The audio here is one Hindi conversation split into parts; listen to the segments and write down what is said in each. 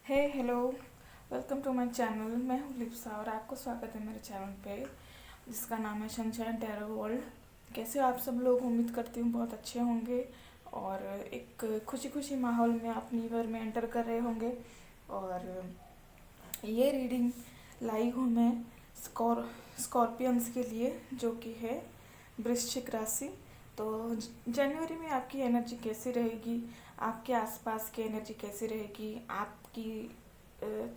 Hey hello, welcome to my channel. मैं हूँ लिप्सा और आपको स्वागत है मेरे चैनल पे जिसका नाम है सनशाइन टैरो वर्ल्ड। कैसे हो आप सब लोग? उम्मीद करती हूँ बहुत अच्छे होंगे और एक खुशी खुशी माहौल में आप न्यू ईयर में एंटर कर रहे होंगे। और ये रीडिंग लाई हूँ मैं स्कॉर्पियंस के लिए, जो कि है वृश्चिक राशि। तो जनवरी में आपकी एनर्जी कैसी रहेगी, आपके आसपास की एनर्जी कैसी रहेगी, आपकी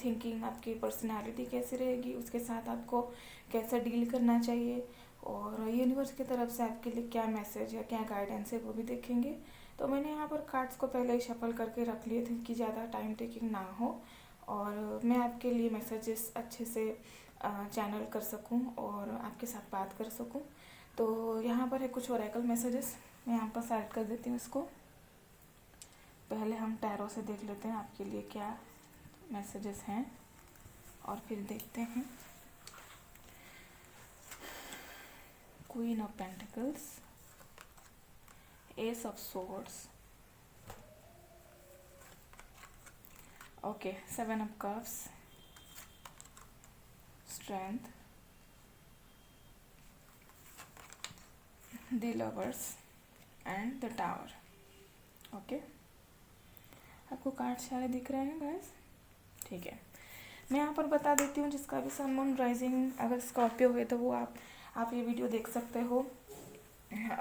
थिंकिंग, आपकी पर्सनालिटी कैसी रहेगी, उसके साथ आपको कैसे डील करना चाहिए और यूनिवर्स की तरफ से आपके लिए क्या मैसेज या क्या गाइडेंस है वो भी देखेंगे। तो मैंने यहाँ पर कार्ड्स को पहले ही शफल करके रख लिए थे कि ज़्यादा टाइम टेकिंग ना हो और मैं आपके लिए मैसेजेस अच्छे से चैनल कर सकूं और आपके साथ बात कर सकूं। तो यहाँ पर है कुछ ओरेकल मैसेजेस, मैं यहाँ पर सेलेक्ट कर देती हूँ इसको। पहले हम टैरो से देख लेते हैं आपके लिए क्या मैसेजेस हैं और फिर देखते हैं। Queen of pentacles, S of swords, okay, seven of cups, strength, the lovers and the tower. Okay, आपको कार्ड सारे दिख रहे हैं गाइस? ठीक है, मैं यहाँ पर बता देती हूँ जिसका भी सन मून राइजिंग अगर स्कॉर्पियो हुए तो वो आप ये वीडियो देख सकते हो।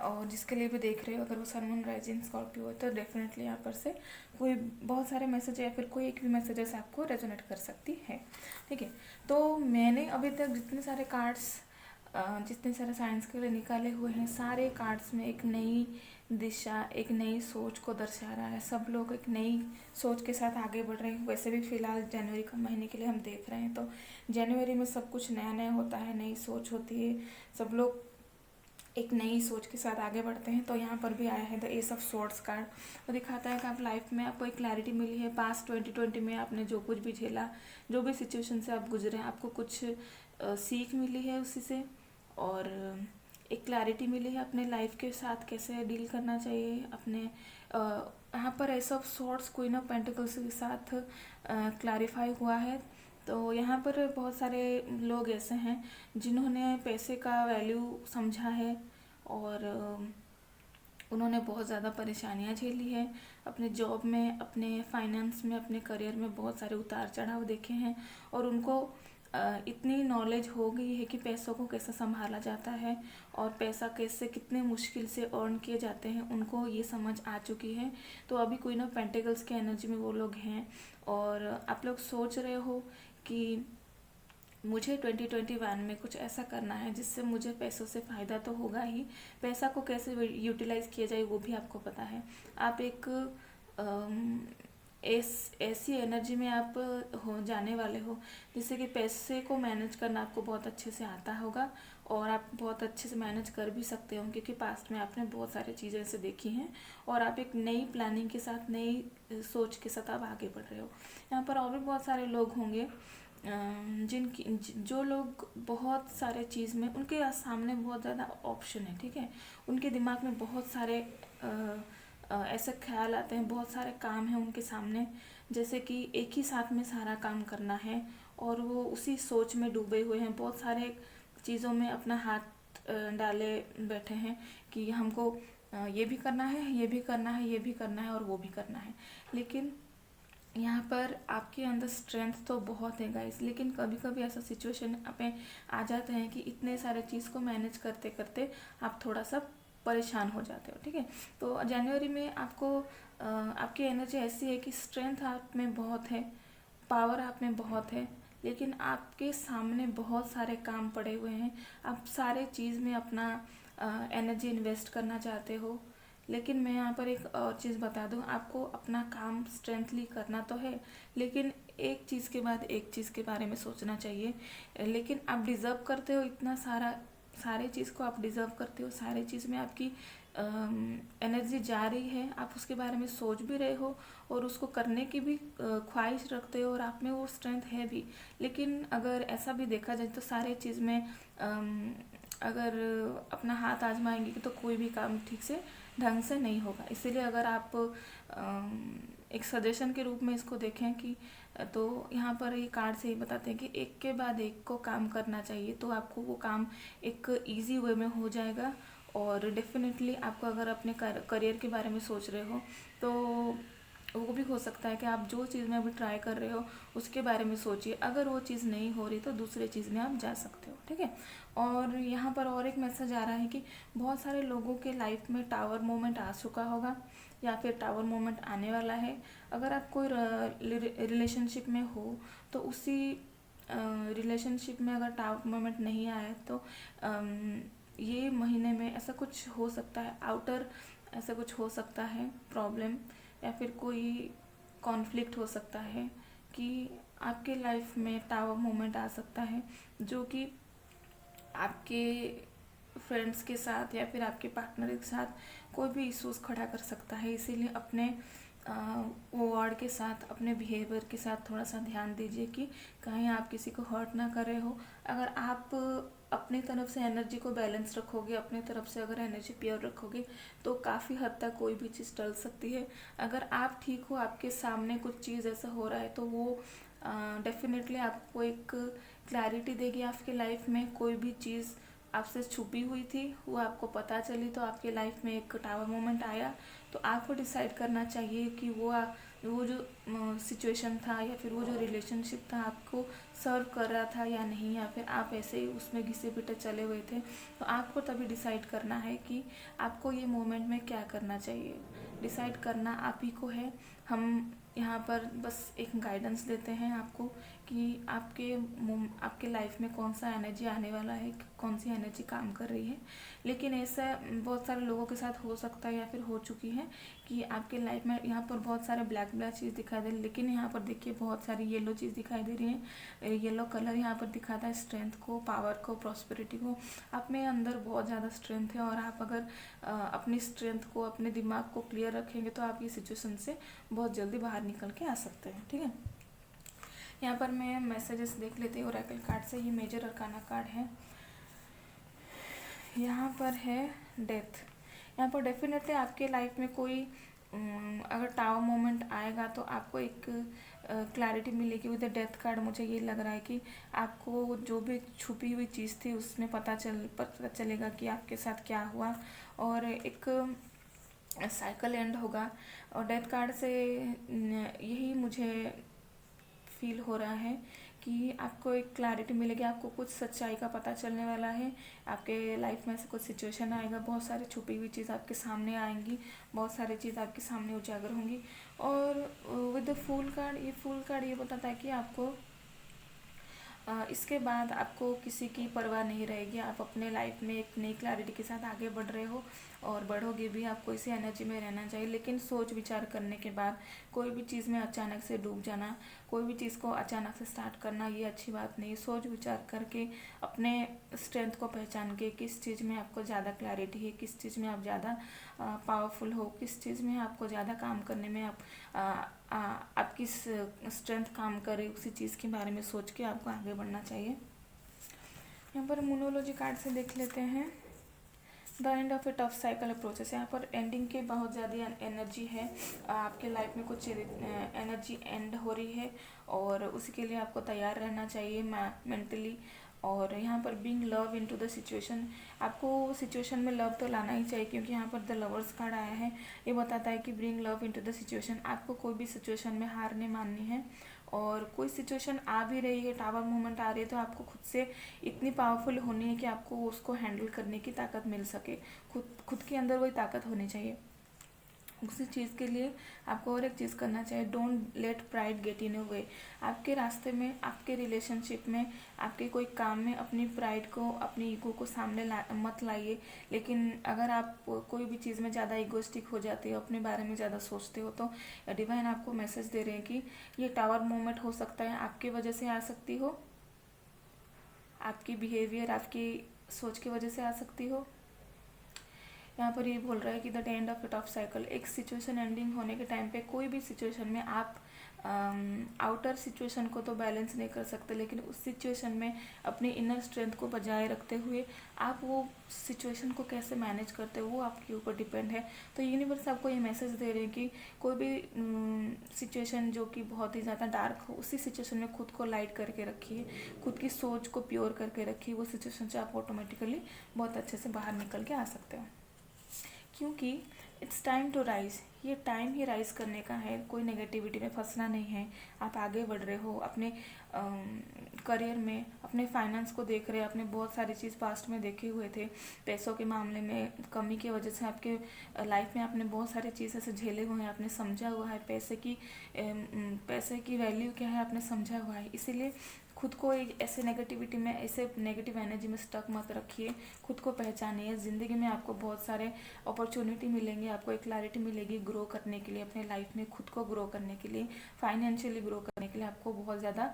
और जिसके लिए भी देख रहे हो अगर वो सन मून राइजिंग स्कॉर्पियो हो तो डेफिनेटली यहाँ पर से कोई बहुत सारे मैसेज या फिर कोई एक भी मैसेजेस आपको रेजोनेट कर सकती है। ठीक है, तो मैंने अभी तक जितने सारे कार्ड्स जितने सारे साइंस के लिए निकाले हुए हैं, सारे कार्ड्स में एक नई दिशा, एक नई सोच को दर्शा रहा है। सब लोग एक नई सोच के साथ आगे बढ़ रहे हैं। वैसे भी फिलहाल जनवरी का महीने के लिए हम देख रहे हैं तो जनवरी में सब कुछ नया नया होता है, नई सोच होती है, सब लोग एक नई सोच के साथ आगे बढ़ते हैं। तो यहाँ पर भी आया है the S of swords card. वो दिखाता है कि आप लाइफ में आपको एक क्लैरिटी मिली है। पास्ट 2020 में आपने जो कुछ भी झेला, जो भी सिचुएशन से आप गुजरे, आपको कुछ सीख मिली है उसी से और एक क्लैरिटी मिली है अपने लाइफ के साथ कैसे डील करना चाहिए। अपने यहाँ पर S of swords queen of pentacles के साथ क्लैरिफाई हुआ है। तो यहाँ पर बहुत सारे लोग ऐसे हैं जिन्होंने पैसे का वैल्यू समझा है और उन्होंने बहुत ज़्यादा परेशानियाँ झेली है अपने जॉब में, अपने फाइनेंस में, अपने करियर में बहुत सारे उतार चढ़ाव देखे हैं और उनको इतनी नॉलेज हो गई है कि पैसों को कैसे संभाला जाता है और पैसा कैसे कितने मुश्किल से अर्न किए जाते हैं, उनको ये समझ आ चुकी है। तो अभी क्वीन ऑफ पेंटिकल्स के एनर्जी में वो लोग हैं और आप लोग सोच रहे हो कि मुझे 2021 में कुछ ऐसा करना है जिससे मुझे पैसों से फ़ायदा तो होगा ही, पैसा को कैसे यूटिलाइज़ किया जाए वो भी आपको पता है। आप एक ऐसी एनर्जी में आप हो जाने वाले हो जिससे कि पैसे को मैनेज करना आपको बहुत अच्छे से आता होगा और आप बहुत अच्छे से मैनेज कर भी सकते हो क्योंकि पास्ट में आपने बहुत सारी चीज़ें ऐसे देखी हैं और आप एक नई प्लानिंग के साथ, नई सोच के साथ आप आगे बढ़ रहे हो। यहाँ पर और भी बहुत सारे लोग होंगे जिनकी जो लोग बहुत सारे चीज़ में उनके सामने बहुत ज़्यादा ऑप्शन है। ठीक है, उनके दिमाग में बहुत सारे ऐसे ख्याल आते हैं, बहुत सारे काम हैं उनके सामने, जैसे कि एक ही साथ में सारा काम करना है और वो उसी सोच में डूबे हुए हैं। बहुत सारे चीज़ों में अपना हाथ डाले बैठे हैं कि हमको ये भी करना है, ये भी करना है, ये भी करना है और वो भी करना है। लेकिन यहाँ पर आपके अंदर स्ट्रेंथ तो बहुत है गाइस, लेकिन कभी कभी ऐसा सिचुएशन पे आ जाता है कि इतने सारे चीज़ को मैनेज करते करते आप थोड़ा सा परेशान हो जाते हो। ठीक है, तो जनवरी में आपको आपकी एनर्जी ऐसी है कि स्ट्रेंथ आप में बहुत है, पावर आप में बहुत है, लेकिन आपके सामने बहुत सारे काम पड़े हुए हैं। आप सारे चीज़ में अपना एनर्जी इन्वेस्ट करना चाहते हो। लेकिन मैं यहाँ पर एक और चीज़ बता दूँ, आपको अपना काम स्ट्रेंथली करना तो है, लेकिन एक चीज़ के बाद एक चीज़ के बारे में सोचना चाहिए। लेकिन आप डिज़र्व करते हो इतना सारा, सारे चीज़ को आप डिज़र्व करते हो, सारे चीज़ में आपकी एनर्जी जा रही है, आप उसके बारे में सोच भी रहे हो और उसको करने की भी ख्वाहिश रखते हो और आप में वो स्ट्रेंथ है भी। लेकिन अगर ऐसा भी देखा जाए तो सारे चीज़ में अगर अपना हाथ आजमाएंगे तो कोई भी काम ठीक से ढंग से नहीं होगा। इसीलिए अगर आप एक सजेशन के रूप में इसको देखें कि तो यहाँ पर ये कार्ड से ये बताते हैं कि एक के बाद एक को काम करना चाहिए, तो आपको वो काम एक इजी वे में हो जाएगा। और डेफिनेटली आपको अगर अपने करियर के बारे में सोच रहे हो तो वो भी हो सकता है कि आप जो चीज़ में अभी ट्राई कर रहे हो उसके बारे में सोचिए, अगर वो चीज़ नहीं हो रही तो दूसरे चीज़ में आप जा सकते हो, ठीक है। और यहाँ पर और एक मैसेज आ रहा है कि बहुत सारे लोगों के लाइफ में टावर मोमेंट आ चुका होगा या फिर टावर मोमेंट आने वाला है। अगर आप कोई रिलेशनशिप में हो तो उसी रिलेशनशिप में अगर टावर मोमेंट नहीं आया तो ये महीने में ऐसा कुछ हो सकता है, आउटर ऐसा कुछ हो सकता है प्रॉब्लम, या फिर कोई कॉन्फ्लिक्ट हो सकता है कि आपके लाइफ में टावर मोमेंट आ सकता है जो कि आपके फ्रेंड्स के साथ या फिर आपके पार्टनर के साथ कोई भी इश्यूज खड़ा कर सकता है। इसीलिए अपने वो वर्ड के साथ, अपने बिहेवियर के साथ थोड़ा सा ध्यान दीजिए कि कहीं आप किसी को हर्ट ना कर रहे हो। अगर आप अपनी तरफ से एनर्जी को बैलेंस रखोगे, अपनी तरफ से अगर एनर्जी प्योर रखोगे तो काफ़ी हद तक कोई भी चीज़ टल सकती है। अगर आप ठीक हो, आपके सामने कुछ चीज़ ऐसा हो रहा है तो वो डेफिनेटली आपको एक क्लैरिटी देगी। आपके लाइफ में कोई भी चीज़ आपसे छुपी हुई थी वो आपको पता चली तो आपके लाइफ में एक टावर मोमेंट आया, तो आपको डिसाइड करना चाहिए कि वो जो सिचुएशन था या फिर वो जो रिलेशनशिप था आपको सर्व कर रहा था या नहीं, या फिर आप ऐसे ही उसमें घिसे पिटे चले हुए थे। तो आपको तभी डिसाइड करना है कि आपको ये मोमेंट में क्या करना चाहिए। डिसाइड करना आप ही को है। हम यहाँ पर बस एक गाइडेंस देते हैं आपको कि आपके लाइफ में कौन सा एनर्जी आने वाला है, कौन सी एनर्जी काम कर रही है। लेकिन ऐसा बहुत सारे लोगों के साथ हो सकता है या फिर हो चुकी है कि आपके लाइफ में यहाँ पर बहुत सारे ब्लैक ब्लैक चीज़ दिखाई दे रही है, लेकिन यहाँ पर देखिए बहुत सारी येलो चीज़ दिखाई दे रही है। येलो कलर यहाँ पर दिखाता है स्ट्रेंथ को, पावर को, प्रॉस्पेरिटी को। आप में अंदर बहुत ज़्यादा स्ट्रेंथ है और आप अगर अपनी स्ट्रेंथ को, अपने दिमाग को क्लियर रखेंगे तो आप ये सिचुएशन से बहुत जल्दी बाहर निकल के आ सकते हैं, ठीक है। यहाँ पर मैं मैसेजेस देख लेती हूँ ओरेकल कार्ड से। ये मेजर अरकाना कार्ड है। यहाँ पर है डेथ। यहाँ पर डेफिनेटली आपके लाइफ में कोई अगर टावर मोमेंट आएगा तो आपको एक क्लैरिटी मिलेगी। विद द डेथ कार्ड मुझे ये लग रहा है कि आपको जो भी छुपी हुई चीज़ थी उसमें पता चलेगा कि आपके साथ क्या हुआ, और एक साइकिल एंड होगा। और डेथ कार्ड से यही मुझे फील हो रहा है कि आपको एक क्लैरिटी मिलेगी, आपको कुछ सच्चाई का पता चलने वाला है। आपके लाइफ में ऐसा कुछ सिचुएशन आएगा, बहुत सारी छुपी हुई चीज़ आपके सामने आएंगी, बहुत सारी चीज़ आपके सामने उजागर होंगी। और विद द फूल कार्ड, ये फूल कार्ड ये बताता है कि आपको इसके बाद आपको किसी की परवाह नहीं रहेगी। आप अपने लाइफ में एक नई क्लैरिटी के साथ आगे बढ़ रहे हो और बढ़ोगे भी। आपको इसी एनर्जी में रहना चाहिए, लेकिन सोच विचार करने के बाद कोई भी चीज़ में अचानक से डूब जाना, कोई भी चीज़ को अचानक से स्टार्ट करना, ये अच्छी बात नहीं। सोच विचार करके अपने स्ट्रेंथ को पहचान के किस चीज़ में आपको ज़्यादा क्लैरिटी है, किस चीज़ में आप ज़्यादा पावरफुल हो, किस चीज़ में आपको ज़्यादा काम करने में आपकी स्ट्रेंथ काम करे, उसी चीज़ के बारे में सोच के आपको आगे बढ़ना चाहिए। यहाँ पर मोनोलॉजी कार्ड से देख लेते हैं the end of A tough cycle approaches. यहाँ पर एंडिंग की बहुत ज़्यादा एनर्जी है, आपके लाइफ में कुछ एनर्जी एंड हो रही है और उसी के लिए आपको तैयार रहना चाहिए मेंटली। और यहाँ पर being love into the situation, आपको सिचुएशन में लव तो लाना ही चाहिए, क्योंकि यहाँ पर द लवर्स कार्ड आया है। ये बताता है कि bring love into the situation, आपको कोई भी सिचुएशन में हार नहीं माननी है। और कोई सिचुएशन आ भी रही है, टावर मूवमेंट आ रही है, तो आपको खुद से इतनी पावरफुल होनी है कि आपको उसको हैंडल करने की ताकत मिल सके। खुद के अंदर वही ताकत होनी चाहिए। उसी चीज़ के लिए आपको और एक चीज़ करना चाहिए, don't let pride get in a way. आपके रास्ते में, आपके रिलेशनशिप में, आपके कोई काम में अपनी प्राइड को, अपनी ईगो को सामने मत लाइए। लेकिन अगर आप कोई भी चीज़ में ज़्यादा ईगोस्टिक हो जाते हो, अपने बारे में ज़्यादा सोचते हो, तो डिवाइन आपको मैसेज दे रहे हैं कि ये टावर मोमेंट हो सकता है, आपकी वजह से आ सकती हो, आपकी बिहेवियर, आपकी सोच की वजह से आ सकती हो। यहाँ पर ये बोल रहा है कि the end of A tough cycle, एक सिचुएशन एंडिंग होने के टाइम पे कोई भी सिचुएशन में आप आउटर सिचुएशन को तो बैलेंस नहीं कर सकते, लेकिन उस सिचुएशन में अपनी इनर स्ट्रेंथ को बजाय रखते हुए आप वो सिचुएशन को कैसे मैनेज करते हो वो आपके ऊपर डिपेंड है। तो यूनिवर्स आपको ये मैसेज दे रहे हैं कि कोई भी सिचुएशन जो कि बहुत ही ज़्यादा डार्क हो, उसी सिचुएशन में खुद को लाइट करके रखिए, खुद की सोच को प्योर करके रखिए। वो सिचुएशन से आप ऑटोमेटिकली बहुत अच्छे से बाहर निकल के आ सकते हो, क्योंकि इट्स टाइम टू राइज। ये टाइम ही राइज करने का है, कोई नेगेटिविटी में फंसना नहीं है। आप आगे बढ़ रहे हो अपने करियर में, अपने फाइनेंस को देख रहे हैं। आपने बहुत सारी चीज़ पास्ट में देखे हुए थे, पैसों के मामले में कमी की वजह से आपके लाइफ में आपने बहुत सारी चीज़ ऐसे झेले हुए हैं। आपने समझा हुआ है पैसे की वैल्यू क्या है, आपने समझा हुआ है। इसीलिए खुद को ऐसे नेगेटिविटी में, ऐसे नेगेटिव एनर्जी में स्टक मत रखिए। खुद को पहचानिए। ज़िंदगी में आपको बहुत सारे अपॉर्चुनिटी मिलेंगे, आपको एक क्लैरिटी मिलेगी ग्रो करने के लिए, अपने लाइफ में खुद को ग्रो करने के लिए, फाइनेंशियली ग्रो करने के लिए आपको बहुत ज़्यादा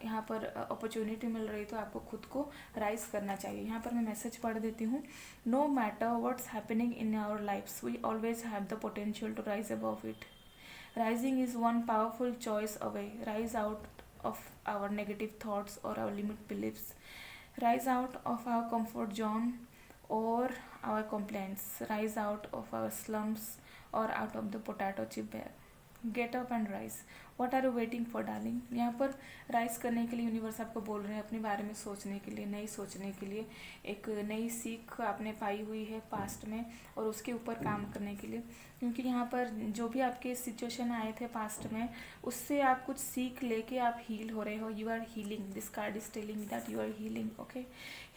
यहाँ पर अपॉर्चुनिटी मिल रही है। तो आपको खुद को राइज करना चाहिए। यहाँ पर मैं मैसेज पढ़ देती हूँ। No matter what's happening in our lives, we always have the potential to rise above it. Rising is one powerful choice away. Rise out of our negative thoughts or our limit beliefs. Rise out of our comfort zone or our complaints. Rise out of our slums or out of the potato chip bag. Get up and rise. What are you waiting for darling. यहाँ पर राइज करने के लिए यूनिवर्स आपको बोल रहे हैं, अपने बारे में सोचने के लिए, नई सोचने के लिए। एक नई सीख आपने पाई हुई है पास्ट में और उसके ऊपर काम करने के लिए, क्योंकि यहाँ पर जो भी आपके सिचुएशन आए थे पास्ट में, उससे आप कुछ सीख लेके आप हील हो रहे हो। You are healing. This card is telling that you are healing. Okay,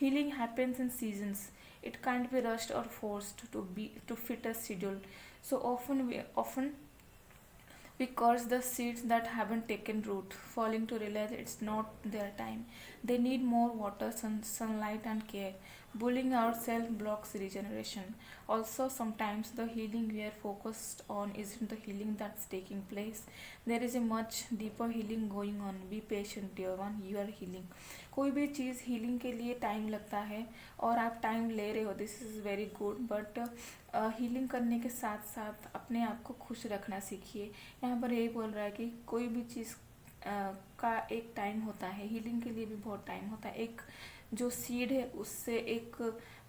healing happens in seasons. It can't be rushed or forced to fit a schedule. So often we curse the seeds that haven't taken root, failing to realize it's not their time. They need more water, sunlight, and care. Bullying ourselves blocks regeneration. Also, sometimes the healing we are focused on isn't the healing that's taking place. There is a much deeper healing going on. Be patient, dear one. You are healing. कोई भी चीज़ हीलिंग के लिए टाइम लगता है और आप टाइम ले रहे हो, this is very good. But healing करने के साथ साथ अपने आप को खुश रखना सीखिए। यहाँ पर यही बोल रहा है कि कोई भी चीज़ का एक टाइम होता है। हीलिंग के लिए भी बहुत टाइम होता है। एक जो सीड है उससे एक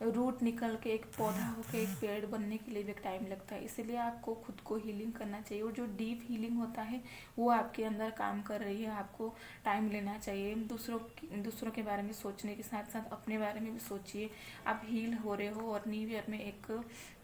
रूट निकल के एक पौधा होकर एक पेड़ बनने के लिए भी एक टाइम लगता है। इसीलिए आपको खुद को हीलिंग करना चाहिए और जो डीप हीलिंग होता है वो आपके अंदर काम कर रही है। आपको टाइम लेना चाहिए। दूसरों के बारे में सोचने के साथ साथ अपने बारे में भी सोचिए। आप हील हो रहे हो और न्यू ईयर में एक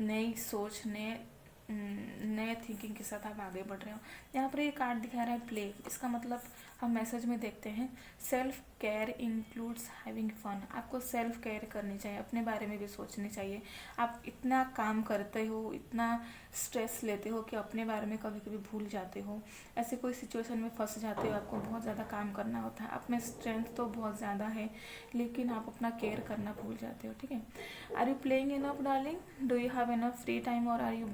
नई सोच, नए थिंकिंग के साथ आप आगे बढ़ रहे हो। यहाँ पर ये कार्ड दिखा रहा है प्ले। इसका मतलब हम मैसेज में देखते हैं self care includes having fun. आपको सेल्फ केयर करनी चाहिए, अपने बारे में भी सोचनी चाहिए। आप इतना काम करते हो, इतना स्ट्रेस लेते हो कि अपने बारे में कभी कभी भूल जाते हो। ऐसे कोई सिचुएशन में फंस जाते हो, आपको बहुत ज़्यादा काम करना होता है। आप में स्ट्रेंथ तो बहुत ज़्यादा है लेकिन आप अपना केयर करना भूल जाते हो। ठीक है। Are you playing enough darling? Do you have enough free time और are you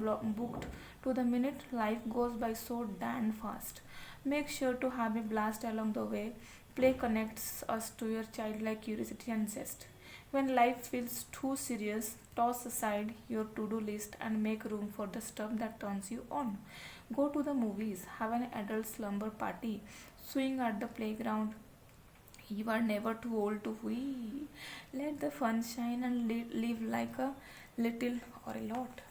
booked to the minute? Life goes by so damn fast. Make sure to have a blast along the way. Play connects us to your childlike curiosity and zest. When life feels too serious, toss aside your to-do list and make room for the stuff that turns you on. Go to the movies, have an adult slumber party, swing at the playground. You are never too old to wee. Let the fun shine and live like a little or a lot.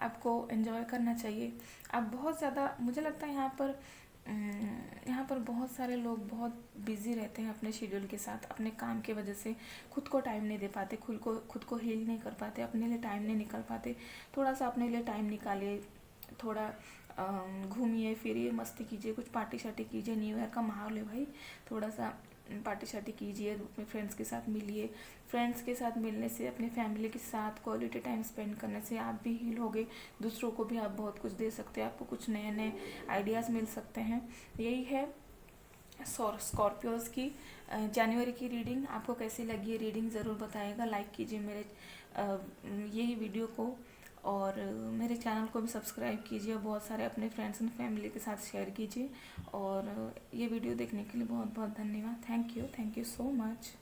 आपको एंजॉय करना चाहिए। आप बहुत ज़्यादा, मुझे लगता है यहाँ पर बहुत सारे लोग बहुत बिजी रहते हैं अपने शेड्यूल के साथ। अपने काम की वजह से खुद को टाइम नहीं दे पाते, खुद को हील नहीं कर पाते, अपने लिए टाइम नहीं निकाल पाते। थोड़ा सा अपने लिए टाइम निकालिए, थोड़ा घूमिए फिरिए, मस्ती कीजिए, कुछ पार्टी शार्टी कीजिए। न्यू ईयर का माहौल है भाई, थोड़ा सा पार्टी शार्टी कीजिए, अपने फ्रेंड्स के साथ मिलिए। फ्रेंड्स के साथ मिलने से, अपने फैमिली के साथ क्वालिटी टाइम स्पेंड करने से आप भी हील होगे, दूसरों को भी आप बहुत कुछ दे सकते हैं, आपको कुछ नए नए आइडियाज़ मिल सकते हैं। यही है स्कॉर्पियोज की जनवरी की रीडिंग। आपको कैसी लगी है रीडिंग ज़रूर बताइएगा। लाइक कीजिए मेरे यही वीडियो को और मेरे चैनल को भी सब्सक्राइब कीजिए। बहुत सारे अपने फ्रेंड्स एंड फैमिली के साथ शेयर कीजिए। और ये वीडियो देखने के लिए बहुत बहुत धन्यवाद। Thank you so much.